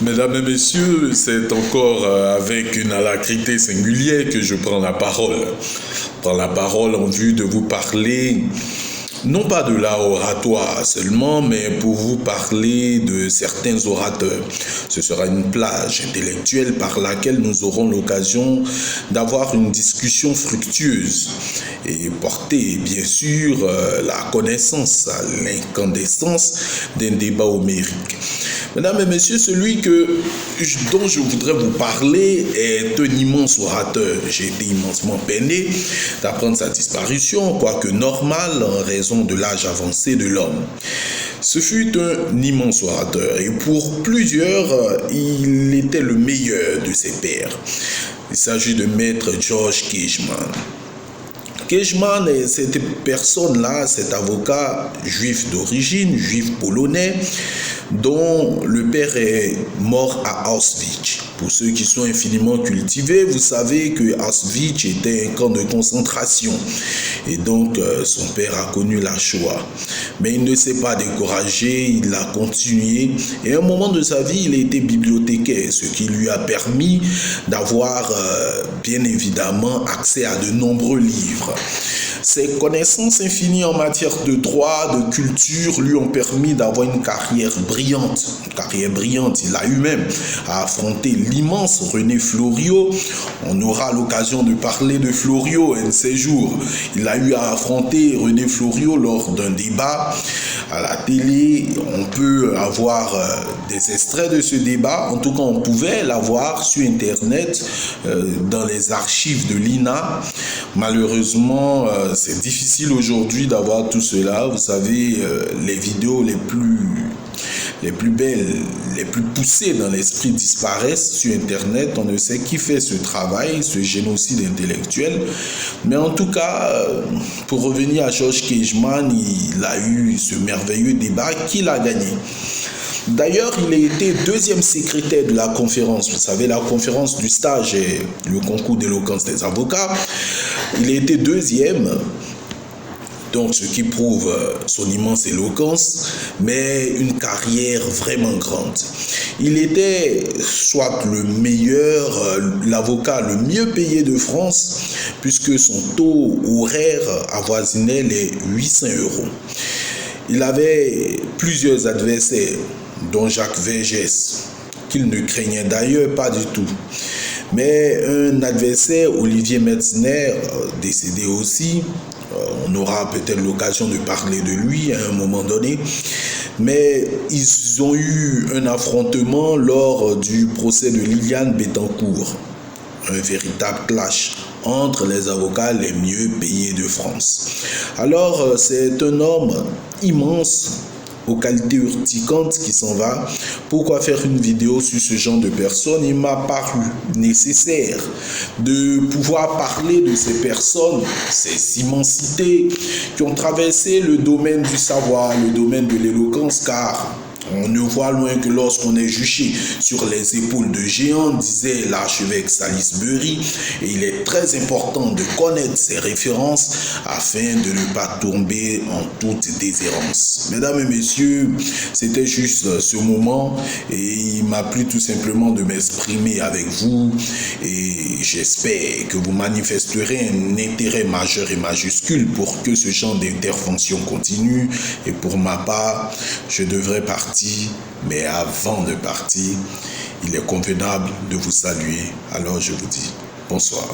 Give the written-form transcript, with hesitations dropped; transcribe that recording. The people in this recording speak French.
Mesdames et messieurs, c'est encore avec une alacrité singulière que je prends la parole. Je prends la parole en vue de vous parler, non pas de l'art oratoire seulement, mais pour vous parler de certains orateurs. Ce sera une plage intellectuelle par laquelle nous aurons l'occasion d'avoir une discussion fructueuse et porter, bien sûr, la connaissance à l'incandescence d'un débat homérique. Mesdames et messieurs, dont je voudrais vous parler est un immense orateur. J'ai été immensément peiné d'apprendre sa disparition, quoique normal en raison de l'âge avancé de l'homme. Ce fut un immense orateur et pour plusieurs, il était le meilleur de ses pairs. Il s'agit de maître George Cageman. Cageman est cette personne-là, cet avocat juif d'origine, juif polonais, dont le père est mort à Auschwitz. Pour ceux qui sont infiniment cultivés, vous savez que Auschwitz était un camp de concentration et donc son père a connu la Shoah. Mais il ne s'est pas découragé, il a continué et à un moment de sa vie, il a été bibliothécaire, ce qui lui a permis d'avoir bien évidemment accès à de nombreux livres. Ses connaissances infinies en matière de droit, de culture lui ont permis d'avoir une carrière brillante. Il a eu même à affronter l'immense René Fleuriot. On aura l'occasion de parler de Fleuriot un de ces jours. Il a eu à affronter René Fleuriot lors d'un débat à la télé. On peut avoir des extraits de ce débat. En tout cas, on pouvait l'avoir sur Internet, dans les archives de l'INA. Malheureusement, c'est difficile aujourd'hui d'avoir tout cela. Vous savez, les vidéos les plus belles, les plus poussées dans l'esprit disparaissent sur Internet. On ne sait qui fait ce travail, ce génocide intellectuel. Mais en tout cas, pour revenir à George Cageman, il a eu ce merveilleux débat qu'il a gagné. D'ailleurs, il a été deuxième secrétaire de la conférence. Vous savez, la conférence du stage et le concours d'éloquence des avocats. Il a été deuxième, donc ce qui prouve son immense éloquence, mais une carrière vraiment grande. Il était soit le meilleur, l'avocat le mieux payé de France, puisque son taux horaire avoisinait les 800 €. Il avait plusieurs adversaires, dont Jacques Vergès, qu'il ne craignait d'ailleurs pas du tout. Mais un adversaire, Olivier Metzner, décédé aussi, on aura peut-être l'occasion de parler de lui à un moment donné, mais ils ont eu un affrontement lors du procès de Liliane Bettencourt, un véritable clash entre les avocats les mieux payés de France. Alors, c'est un homme immense, aux qualités urticantes qui s'en va. Pourquoi faire une vidéo sur ce genre de personnes? Il m'a paru nécessaire de pouvoir parler de ces personnes, ces immensités qui ont traversé le domaine du savoir, le domaine de l'éloquence, car on ne voit loin que lorsqu'on est juché sur les épaules de géants, disait l'archevêque Salisbury, et il est très important de connaître ces références afin de ne pas tomber en toute déshérence. Mesdames et messieurs, c'était juste ce moment et il m'a plu tout simplement de m'exprimer avec vous et j'espère que vous manifesterez un intérêt majeur et majuscule pour que ce genre d'intervention continue et pour ma part, je devrais partir. Mais avant de partir, il est convenable de vous saluer. Alors je vous dis bonsoir.